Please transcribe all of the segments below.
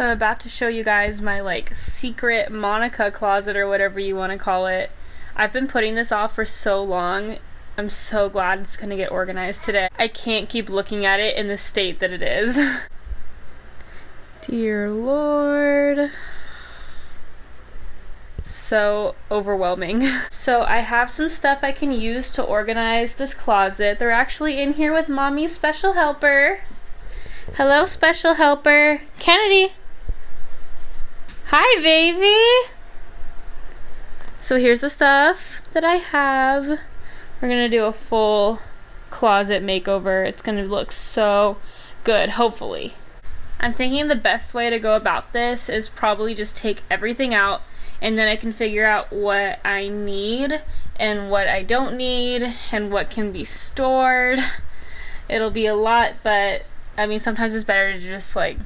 So I'm about to show you guys my like secret Monica closet or whatever you want to call it. I've been putting this off for so long. I'm so glad it's gonna get organized today. I can't keep looking at it in the state that it is. Dear Lord. So overwhelming. So I have some stuff I can use to organize this closet. They're actually in here with Mommy's special helper. Hello, special helper. Kennedy. Hi, baby. So here's the stuff that I have. We're gonna do a full closet makeover. It's gonna look so good, hopefully. I'm thinking the best way to go about this is probably just take everything out, and then I can figure out what I need and what I don't need and what can be stored. It'll be a lot, but I mean, sometimes it's better to just like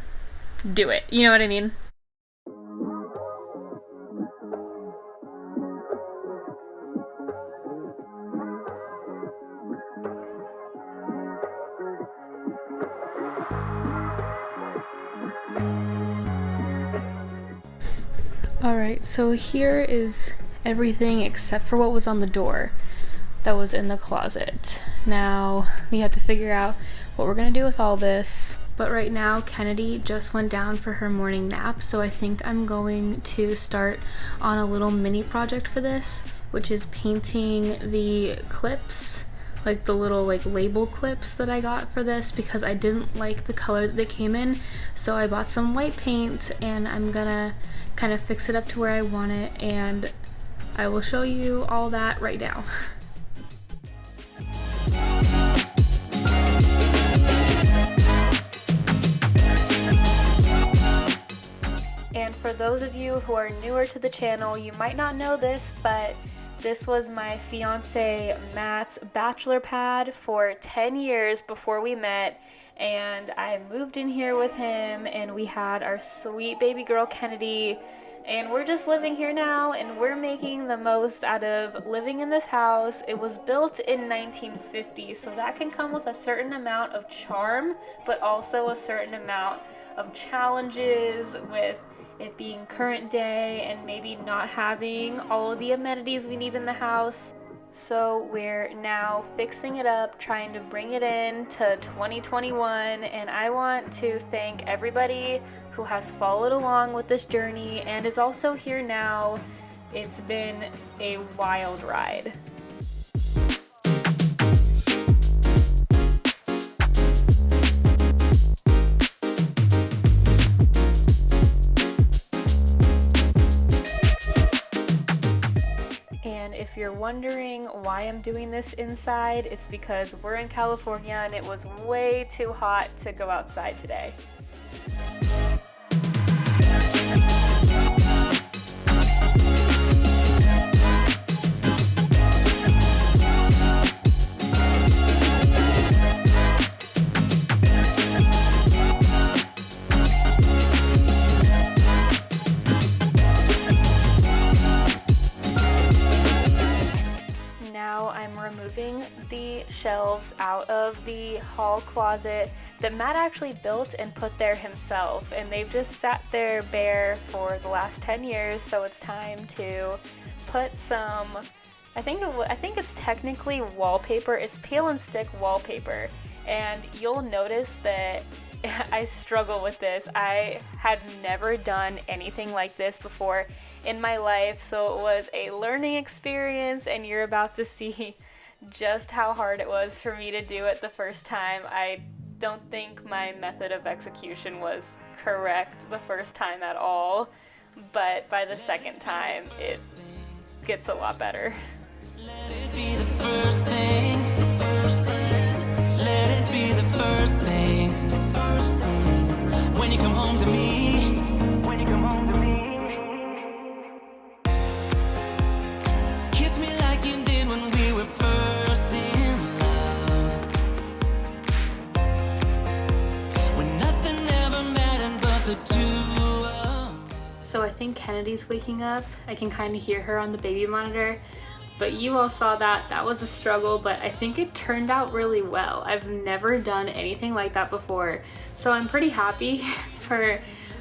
do it. You know what I mean? Alright, so here is everything except for what was on the door that was in the closet. Now we have to figure out what we're gonna do with all this. But right now Kennedy just went down for her morning nap, so I think I'm going to start on a little mini project for this, which is painting the clips, like the little like label clips that I got for this, because I didn't like the color that they came in. So I bought some white paint and I'm gonna kind of fix it up to where I want it, and I will show you all that right now. And for those of you who are newer to the channel, you might not know this, but this was my fiance Matt's bachelor pad for 10 years before we met, and I moved in here with him and we had our sweet baby girl Kennedy, and we're just living here now and we're making the most out of living in this house. It was built in 1950, so that can come with a certain amount of charm, but also a certain amount of challenges with it being current day and maybe not having all of the amenities we need in the house. So we're now fixing it up, trying to bring it in to 2021, and I want to thank everybody who has followed along with this journey and is also here now. It's been a wild ride. If you're wondering why I'm doing this inside, it's because we're in California and it was way too hot to go outside today. Removing the shelves out of the hall closet that Matt actually built and put there himself, and they've just sat there bare for the last 10 years, so it's time to put some, I think it's technically wallpaper. It's peel and stick wallpaper, and you'll notice that I struggle with this. I had never done anything like this before in my life, so it was a learning experience, and you're about to see just how hard it was for me to do it the first time. I don't think my method of execution was correct the first time at all, but by the second time it gets a lot better. Let it be the first thing, let it be the first thing, when you come home to me, when you come home to me. Kiss me like you did when we were first in love, when nothing ever mattered but the two of us. So I think Kennedy's waking up. I can kind of hear her on the baby monitor. But you all saw that. That was a struggle, but I think it turned out really well. I've never done anything like that before, so I'm pretty happy for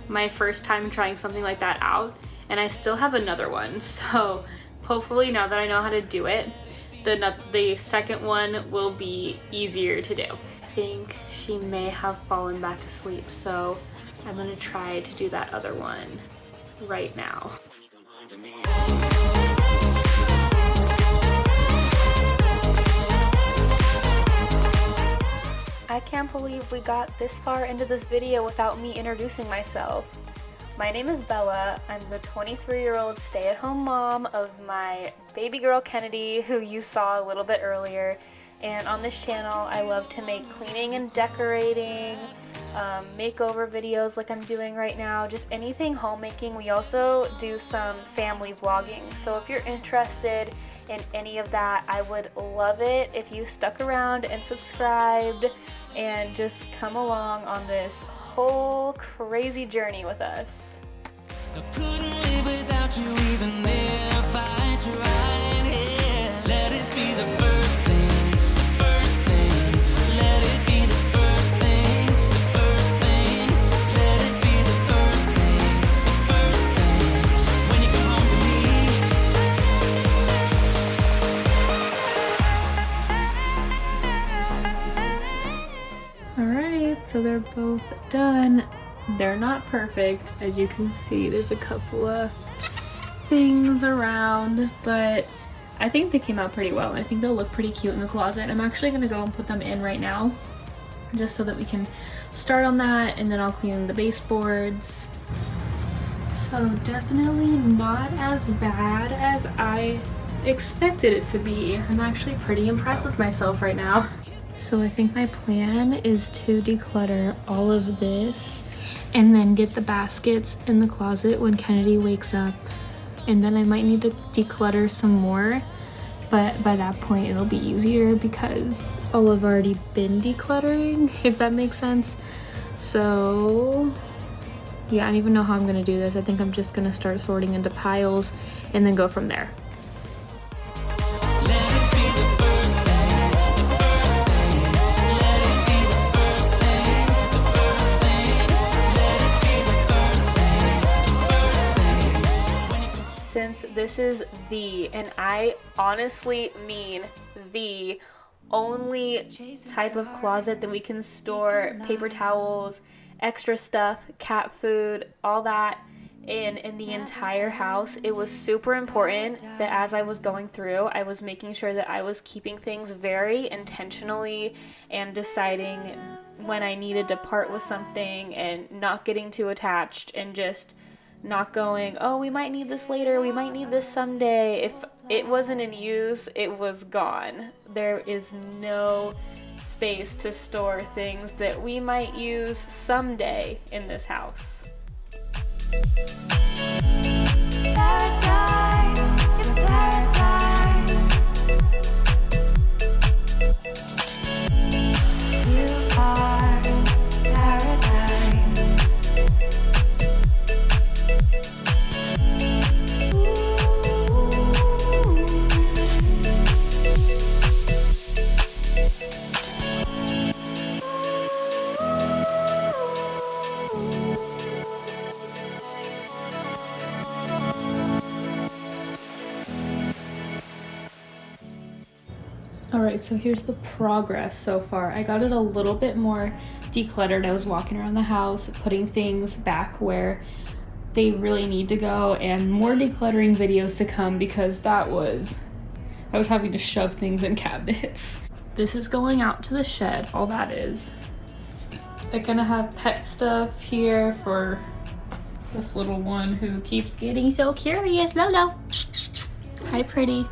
my first time trying something like that out, and I still have another one. So hopefully now that I know how to do it, the second one will be easier to do. I think she may have fallen back asleep, so I'm gonna try to do that other one right now. I can't believe we got this far into this video without me introducing myself. My name is Bella. I'm the 23-year-old stay-at-home mom of my baby girl Kennedy, who you saw a little bit earlier. And on this channel, I love to make cleaning and decorating, makeover videos like I'm doing right now, just anything homemaking. We also do some family vlogging. So if you're interested in any of that, I would love it if you stuck around and subscribed and just come along on this whole crazy journey with us. I couldn't live without you even if I tried. Yeah. Let it be the first thing, the first thing. Let it be the first thing, the first thing. Let it be the first thing, the first thing. When you come home to me. Alright, so they're both done. They're not perfect, as you can see. There's a couple of things around, but I think they came out pretty well. I think they'll look pretty cute in the closet. I'm actually going to go and put them in right now, just so that we can start on that, and then I'll clean the baseboards. So definitely not as bad as I expected it to be. I'm actually pretty impressed with myself right now. So I think my plan is to declutter all of this and then get the baskets in the closet when Kennedy wakes up. And then I might need to declutter some more, but by that point it'll be easier because I'll have already been decluttering, if that makes sense. So yeah, I don't even know how I'm gonna do this. I think I'm just gonna start sorting into piles and then go from there. Since this is and I honestly mean the only type of closet that we can store paper towels, extra stuff, cat food, all that in the entire house, it was super important that as I was going through, I was making sure that I was keeping things very intentionally and deciding when I needed to part with something and not getting too attached and just not going, oh, we might need this later, we might need this someday. If it wasn't in use, it was gone. There is no space to store things that we might use someday in this house. Paradise to paradise. You are paradise. Alright, so here's the progress so far. I got it a little bit more decluttered. I was walking around the house, putting things back where they really need to go, and more decluttering videos to come because I was having to shove things in cabinets. This is going out to the shed, all that is. I'm gonna have pet stuff here for this little one who keeps getting so curious. Lolo. Hi, pretty.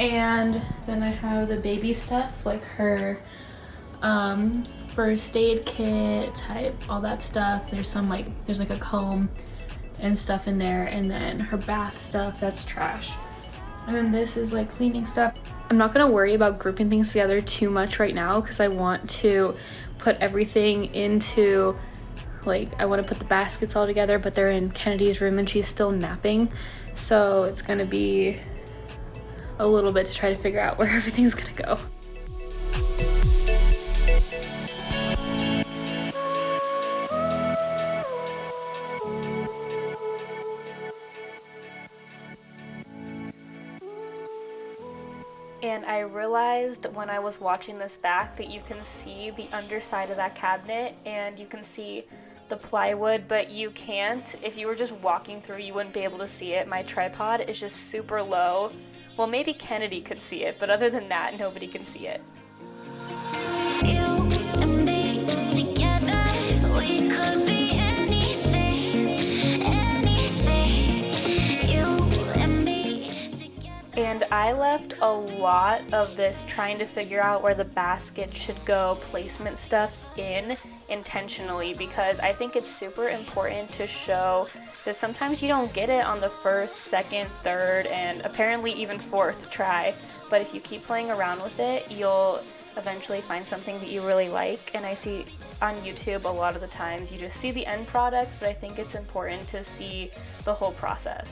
And then I have the baby stuff, like her first aid kit type, all that stuff. There's like a comb and stuff in there, and then her bath stuff, that's trash. And then this is like cleaning stuff. I'm not gonna worry about grouping things together too much right now because I want to put everything into, like, I want to put the baskets all together, but they're in Kennedy's room and she's still napping. So it's gonna be a little bit to try to figure out where everything's gonna go. And I realized when I was watching this back that you can see the underside of that cabinet and you can see the plywood, but you can't. If you were just walking through, you wouldn't be able to see it. My tripod is just super low. Well, maybe Kennedy could see it, but other than that, nobody can see it. You and me together, we could be anything, anything. You and me together. And I left a lot of this trying to figure out where the basket should go, placement stuff in intentionally, because I think it's super important to show that sometimes you don't get it on the first, second, third, and apparently even fourth try. But if you keep playing around with it, you'll eventually find something that you really like. And I see on YouTube a lot of the times you just see the end product, but I think it's important to see the whole process.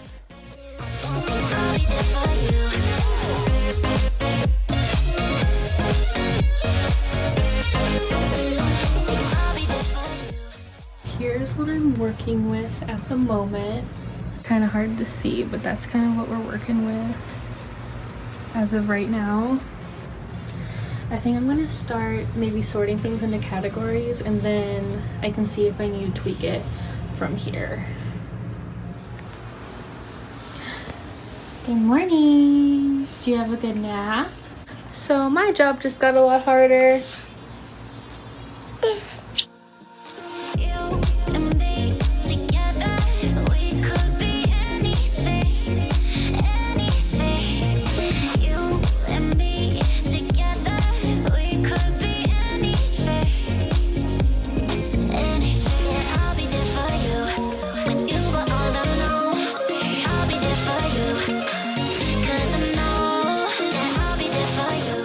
Here's what I'm working with at the moment. Kind of hard to see, but that's kind of what we're working with as of right now. I think I'm gonna start maybe sorting things into categories, and then I can see if I need to tweak it from here. Good morning. Did you have a good nap? So my job just got a lot harder. You and me together, we could be anything, anything. You and me together, we could be anything, anything. I'll be there for you when you were all alone. I'll be there for you, 'cause I know that I'll be there for you.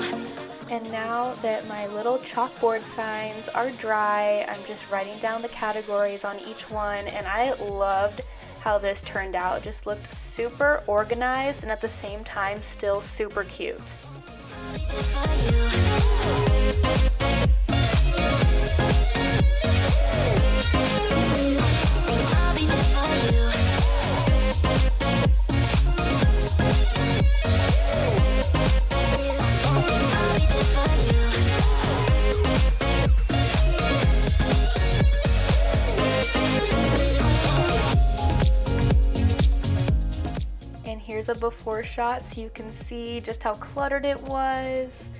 And now that my little chalkboard signs are dry, I'm just writing down the categories on each one, and I loved how this turned out. It just looked super organized and at the same time still super cute. And here's a before shot so you can see just how cluttered it was.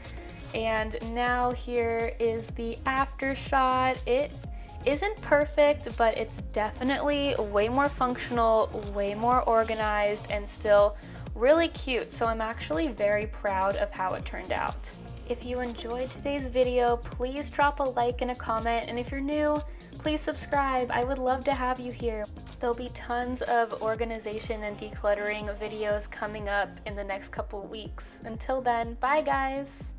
And now here is the after shot. It isn't perfect, but it's definitely way more functional, way more organized, and still really cute. So I'm actually very proud of how it turned out. If you enjoyed today's video, please drop a like and a comment. And if you're new, please subscribe. I would love to have you here. There'll be tons of organization and decluttering videos coming up in the next couple weeks. Until then, bye guys.